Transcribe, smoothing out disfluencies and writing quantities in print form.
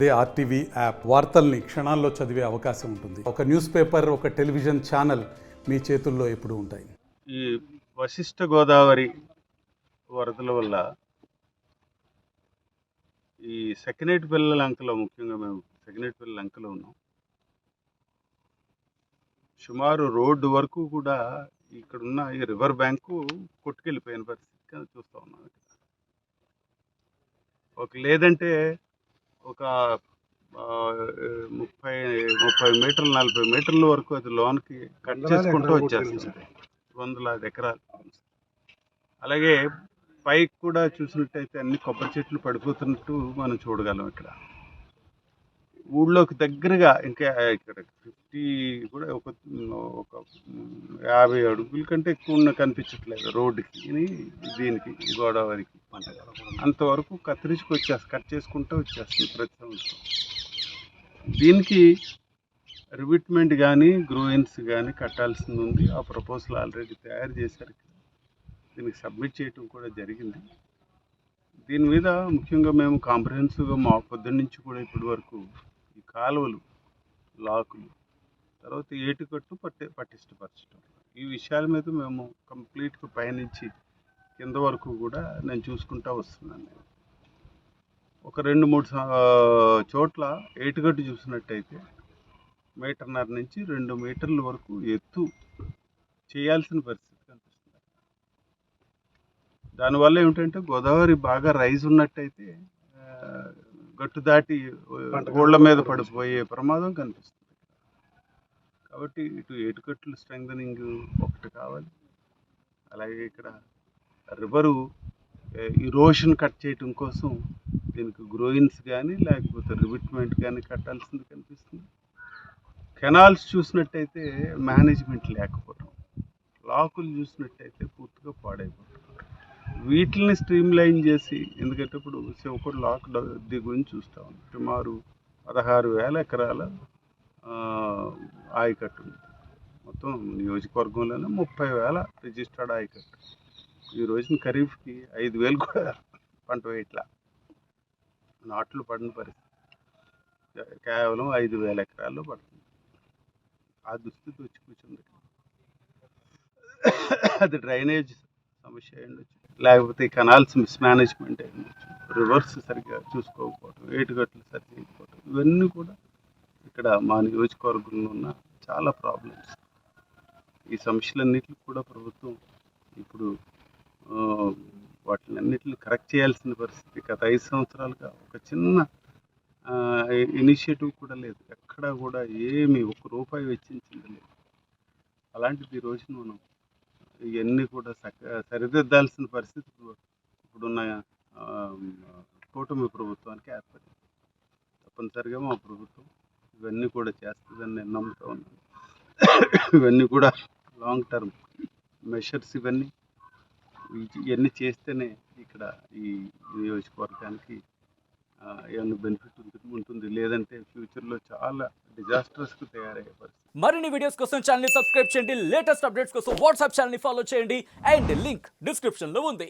అదే RTV app వార్తల్ని క్షణాల్లో చదివే అవకాశం ఉంటుంది. ఒక న్యూస్ పేపర్, ఒక టెలివిజన్ ఛానల్ మీ చేతుల్లో ఎప్పుడూ ఉంటాయి. ఈ వశిష్ఠ గోదావరి వరదల వల్ల ఈ సెకినేటిపల్లి లంకలో, ముఖ్యంగా మేము సెకినేటిపల్లి లంకలో ఉన్నాం. సుమారు రోడ్డు వరకు కూడా ఇక్కడున్న ఈ రివర్ బ్యాంకు కొట్టుకెళ్ళిపోయిన పరిస్థితి చూస్తూ ఉన్నాం. లేదంటే ఒక 30 మీటర్లు 40 మీటర్ల వరకు అది లోన్కి కట్ చేసుకుంటూ వచ్చేస్తుంది. 100 ఎకరాలు. అలాగే పైకి కూడా చూసినట్టయితే అన్ని కొబ్బరి చెట్లు పడిపోతున్నట్టు మనం చూడగలం. ఇక్కడ ఊళ్ళోకి దగ్గరగా ఇంకా ఇక్కడ 50 కూడా ఒక 50 అడుగుల కంటే ఎక్కువ కనిపించట్లేదు రోడ్డుకి, దీనికి గోదావరికి. అంతవరకు కట్ చేసుకుంటూ వచ్చేస్తుంది ప్రతి సంవత్సరం. దీనికి రివిట్మెంట్ కానీ గ్రోయిన్స్ కానీ కట్టాల్సింది ఉంది. ఆ ప్రపోజల్ ఆల్రెడీ తయారు చేశారు. దీనికి సబ్మిట్ చేయటం కూడా జరిగింది. దీని మీద ముఖ్యంగా మేము కాంప్రహెన్సివ్గా మా పొద్దున్న నుంచి కూడా ఇప్పటి వరకు ఈ కాలువలు, లాకులు, తర్వాత ఏటుకట్టు పటిష్టపరచడం, ఈ విషయాల మీద మేము కంప్లీట్గా పయనించి కింద వరకు కూడా నేను చూసుకుంటూ వస్తున్నాను. ఒక 2-3 చోట్ల ఏటుగట్టు చూసినట్టయితే 1.5 మీటర్ నుంచి 2 మీటర్ల వరకు ఎత్తు చేయాల్సిన పరిస్థితి కనిపిస్తుంది. దానివల్ల ఏమిటంటే గోదావరి బాగా రైజ్ ఉన్నట్టయితే గట్టు దాటి ఊళ్ళ మీద పడిపోయే ప్రమాదం కనిపిస్తుంది. కాబట్టి ఇటు ఏటుకట్లు స్ట్రెంగ్థనింగ్ ఒకటి కావాలి. అలాగే ఇక్కడ రివరు ఇరోషన్ కట్ చేయటం కోసం దీనికి గ్రోయిన్స్ కానీ లేకపోతే రివిట్మెంట్ కానీ కట్టాల్సింది కనిపిస్తుంది. కెనాల్స్ చూసినట్టయితే మేనేజ్మెంట్ లేకపోవడం, లాకులు చూసినట్టయితే పూర్తిగా పాడైపోవడం. వీటిని స్ట్రీమ్ లైన్ చేసి, ఎందుకంటే ఇప్పుడు శివకోట లాక్ గురించి చూస్తూ ఉన్నాం. సుమారు 16,000 ఎకరాల ఆయకట్టు ఉంది. మొత్తం నియోజకవర్గంలోనే 30,000 రిజిస్టర్డ్ ఆయకట్టు. ఈ రోజున ఖరీఫ్కి 5,000 కూడా పంట వేయట్లా, నాట్లు పడిన పరిస్థితి. కేవలం 5,000 ఎకరాల్లో పడుతుంది. ఆ దుస్థితి వచ్చి కూర్చుంది. అది డ్రైనేజ్ సమస్య అయ్యుండొచ్చు, లేకపోతే కెనాల్స్ మిస్మేనేజ్మెంట్ అయ్యుండొచ్చు, రివర్స్ సరిగ్గా చూసుకోకపోవడం, ఏటుగట్లు సరి చేయకపోవడం, ఇవన్నీ కూడా ఇక్కడ మా నియోజకవర్గంలో ఉన్న చాలా ప్రాబ్లమ్స్. ఈ సమస్యలన్నిటికి కూడా ప్రభుత్వం ఇప్పుడు వాటినన్నిటిని కరెక్ట్ చేయాల్సిన పరిస్థితి. గత 5 సంవత్సరాలుగా ఒక చిన్న ఇనిషియేటివ్ కూడా లేదు. ఎక్కడ కూడా ఏమి ₹1 వెచ్చించింది లేదు. అలాంటిది ఈ రోజున మనం ఇవన్నీ కూడా సరిదిద్దాల్సిన పరిస్థితి ఇప్పుడున్న కూటమి ప్రభుత్వానికి ఏర్పడింది. తప్పనిసరిగా మా ప్రభుత్వం ఇవన్నీ కూడా చేస్తుందని నేను నమ్ముతూ ఉన్నాను. ఇవన్నీ కూడా లాంగ్ టర్మ్ మెషర్స్. ఇవన్నీ చేస్తేనే ఇక్కడ ఈ నియోజకవర్గానికి ఏమైనా బెనిఫిట్ ఉంటుంది. లేదంటే ఫ్యూచర్లో చాలా డిజాస్టర్స్కి తయారయ్యే పరిస్థితి. మరిన్ని వీడియోస్ కోసం ఛానల్ ని సబ్స్క్రైబ్ చేయండి. లేటెస్ట్ అప్డేట్స్ కోసం వాట్సాప్ ఛానల్ ని ఫాలో చేయండి. అండ్ లింక్ డిస్క్రిప్షన్ లో ఉంది.